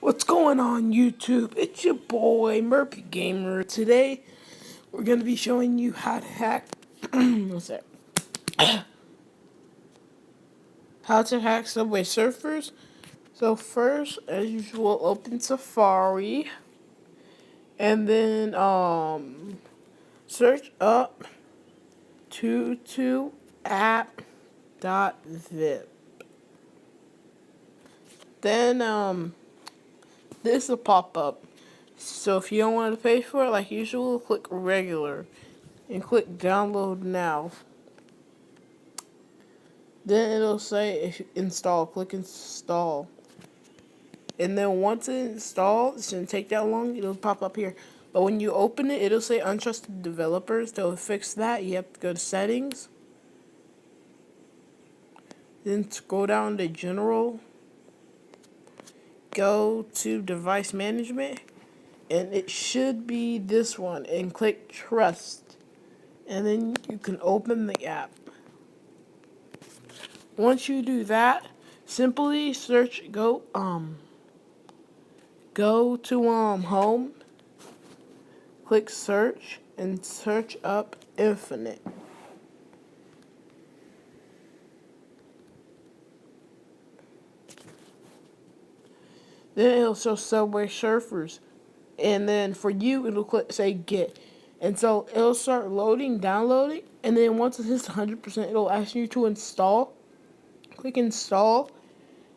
What's going on YouTube? It's your boy Murphy Gamer. Today we're gonna be showing you how to hack what's that? How to hack Subway Surfers. So first, as usual, open Safari and then search up tutuapp.zip. Then this will pop up. So if you don't want to pay for it like usual, click regular and click download now. Then it'll say if you install, click install. And then once it's installed, it shouldn't take that long, it'll pop up here. But when you open it, it'll say untrusted developers. They'll fix that. You have to go to settings. Then go down to general. Go to device management. And it should be this one. And click trust. And then you can open the app. Once you do that, simply search, go to home, click search, and search up Infinite. Then it'll show Subway Surfers, and then for you it'll say get, and so it'll start loading, downloading, and then once it hits 100%, it'll ask you to install. Click install,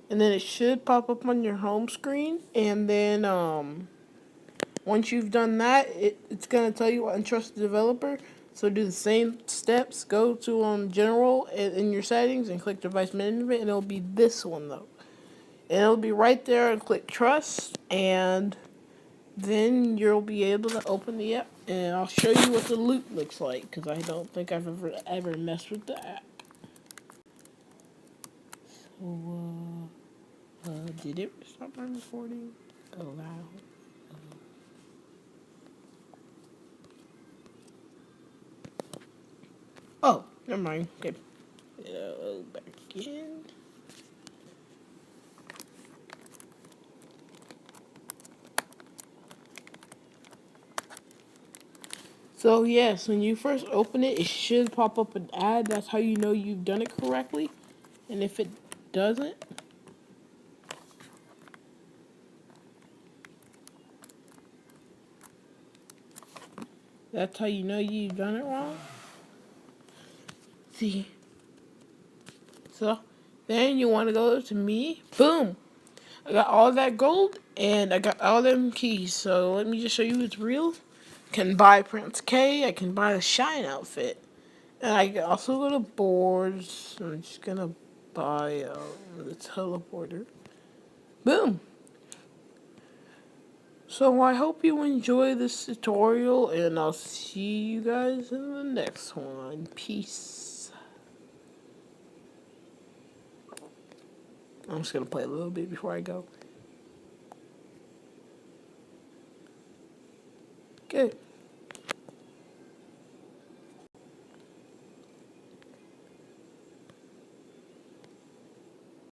and then it should pop up on your home screen, and then once you've done that, it's going to tell you untrusted developer. So do the same steps. Go to general in your settings and click device management, and it'll be this one though. And it'll be right there, and click trust, and then you'll be able to open the app, and I'll show you what the loot looks like because I don't think I've ever messed with the app. So did it stop my recording? Oh wow. Oh, never mind. Okay. Back in. So yes, when you first open it, it should pop up an ad. That's how you know you've done it correctly. And if it doesn't, that's how you know you've done it wrong. See? So then you want to go to me. Boom! I got all that gold and I got all them keys. So let me just show you it's real. Can buy Prince K. I can buy the Shine outfit. And I can also go to boards. I'm just gonna buy the teleporter. Boom! So I hope you enjoy this tutorial, and I'll see you guys in the next one. Peace. I'm just gonna play a little bit before I go. Okay.